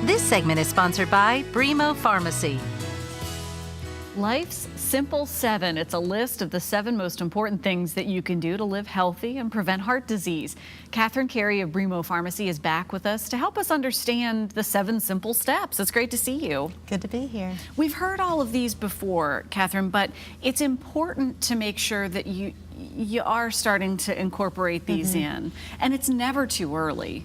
This segment is sponsored by Brimo Pharmacy. Life's Simple 7. It's a list of the 7 most important things that you can do to live healthy and prevent heart disease. Catherine Carey of Brimo Pharmacy is back with us to help us understand the 7 simple steps. It's great to see you. Good to be here. We've heard all of these before, Catherine, but it's important to make sure that you are starting to incorporate these in, and it's never too early.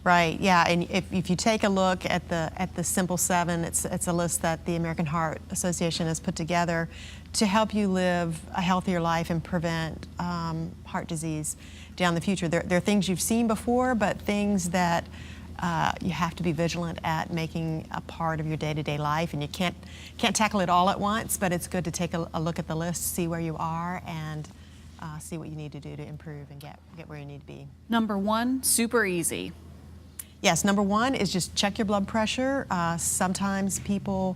Right, yeah, and if you take a look at the Simple 7, it's a list that the American Heart Association has put together to help you live a healthier life and prevent heart disease down the future. There are things you've seen before, but things that you have to be vigilant at making a part of your day-to-day life, and you can't tackle it all at once, but it's good to take a look at the list, see where you are, and see what you need to do to improve and get where you need to be. Number 1, super easy. Yes, number 1 is just check your blood pressure. Sometimes people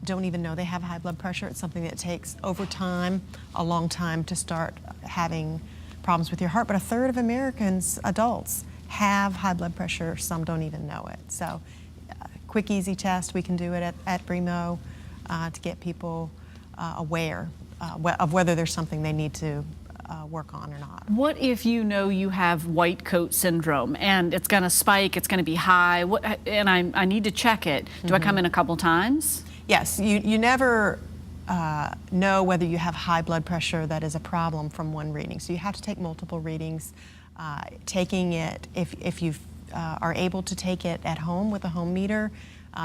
don't even know they have high blood pressure. It's something that takes over time, a long time to start having problems with your heart. But a third of Americans, adults, have high blood pressure. Some don't even know it. So quick, easy test. We can do it at Brimo to get people aware of whether there's something they need to work on or not. What if you know you have white coat syndrome and it's going to spike, it's going to be high, and I need to check it? Do I come in a couple times? Yes, you never know whether you have high blood pressure that is a problem from one reading. So you have to take multiple readings. Taking it, if you are able to take it at home with a home meter,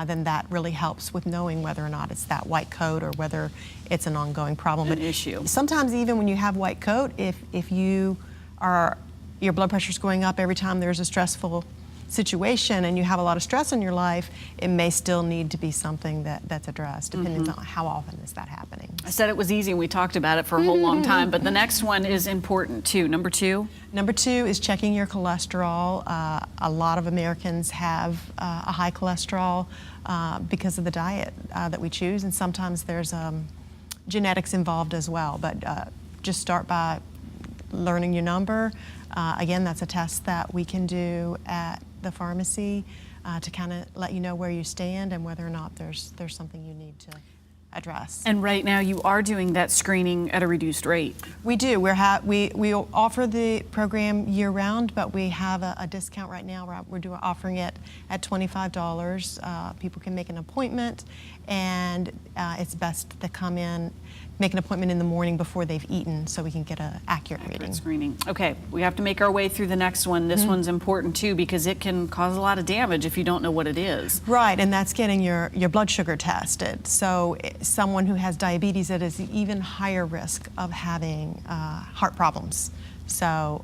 then that really helps with knowing whether or not it's that white coat or whether it's an ongoing problem. An issue. Sometimes even when you have white coat, if your blood pressure is going up every time there's a stressful situation and you have a lot of stress in your life, it may still need to be something that's addressed, depending on how often is that happening. I said it was easy and we talked about it for a whole long time, but the next one is important too. Number 2? Number 2 is checking your cholesterol. A lot of Americans have a high cholesterol because of the diet that we choose, and sometimes there's genetics involved as well, but just start by learning your number. Again, that's a test that we can do at the pharmacy to kind of let you know where you stand and whether or not there's something you need to address. And right now you are doing that screening at a reduced rate. We do. We offer the program year-round, but we have a discount right now. We're offering it at $25. People can make an appointment, and it's best to come in, make an appointment in the morning before they've eaten so we can get an accurate reading. Screening. Okay, we have to make our way through the next one. This one's important too because it can cause a lot of damage if you don't know what it is. Right, and that's getting your blood sugar tested. So someone who has diabetes that is even higher risk of having heart problems. So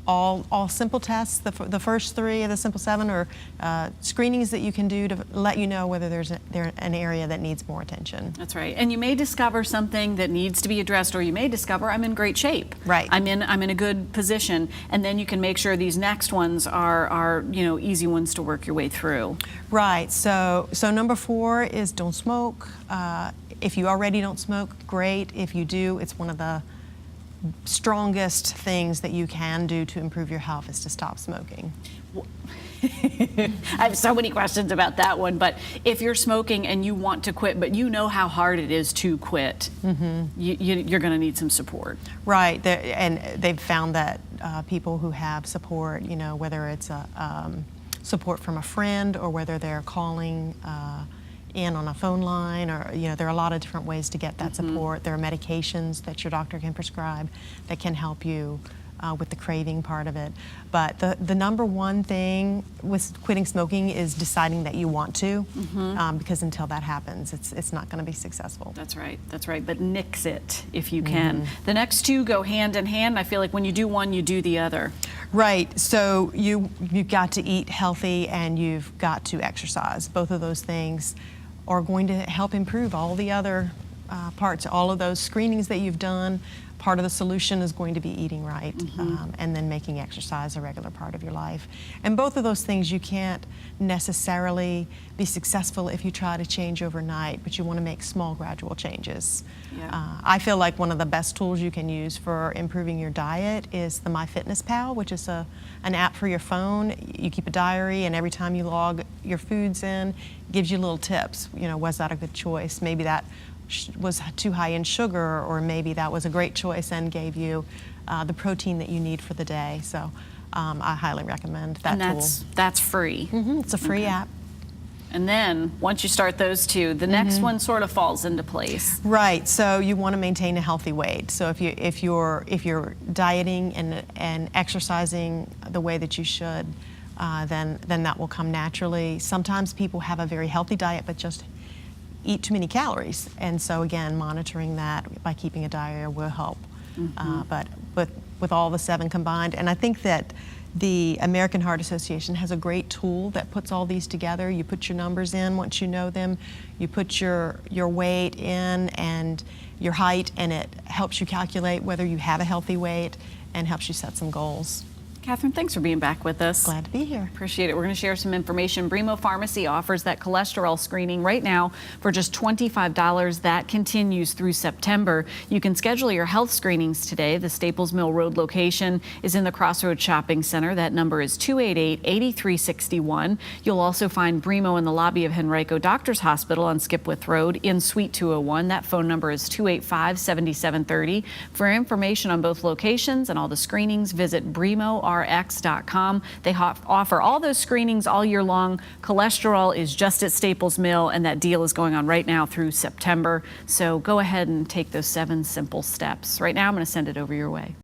all simple tests, the first 3 of the Simple 7 are screenings that you can do to let you know whether there's an area that needs more attention. That's right. And you may discover something that needs to be addressed, or you may discover I'm in great shape. Right. I'm in a good position, and then you can make sure these next ones are easy ones to work your way through. Right. So number 4 is don't smoke. If you already don't smoke, great. If you do, it's one of the strongest things that you can do to improve your health is to stop smoking. I have so many questions about that one, but if you're smoking and you want to quit, but you know how hard it is to quit, you're going to need some support. Right, and they've found that people who have support, whether it's support from a friend or whether they're calling in on a phone line, or there are a lot of different ways to get that support. There are medications that your doctor can prescribe that can help you with the craving part of it. But the number 1 thing with quitting smoking is deciding that you want to, because until that happens, it's not going to be successful. That's right, but nix it if you can. The next 2 go hand in hand. I feel like when you do one, you do the other. Right, so you've got to eat healthy and you've got to exercise. Both of those things are going to help improve all the other parts. All of those screenings that you've done part of the solution is going to be eating right, and then making exercise a regular part of your life. And both of those things, you can't necessarily be successful if you try to change overnight, but you want to make small, gradual changes. Yeah. I feel like one of the best tools you can use for improving your diet is the MyFitnessPal, which is an app for your phone. You keep a diary, and every time you log your foods in, it gives you little tips. You know, was that a good choice? Maybe that was too high in sugar, or maybe that was a great choice and gave you the protein that you need for the day. So I highly recommend that and tool. that's free. It's a free app. And then once you start those two, the next one sort of falls into place. Right. So you want to maintain a healthy weight. So if you're dieting and exercising the way that you should, then that will come naturally. Sometimes people have a very healthy diet but just eat too many calories, and so again, monitoring that by keeping a diary will help. But with all the 7 combined, and I think that the American Heart Association has a great tool that puts all these together. You put your numbers in once you know them, you put your weight in and your height, and it helps you calculate whether you have a healthy weight and helps you set some goals. Catherine, thanks for being back with us. Glad to be here. Appreciate it. We're going to share some information. Brimo Pharmacy offers that cholesterol screening right now for just $25. That continues through September. You can schedule your health screenings today. The Staples Mill Road location is in the Crossroads Shopping Center. That number is 288-8361. You'll also find Brimo in the lobby of Henrico Doctors Hospital on Skipwith Road in Suite 201. That phone number is 285-7730. For information on both locations and all the screenings, visit BrimoRx.com. They offer all those screenings all year long. Cholesterol is just at Staples Mill, and that deal is going on right now through September. So go ahead and take those 7 simple steps. Right now, I'm going to send it over your way.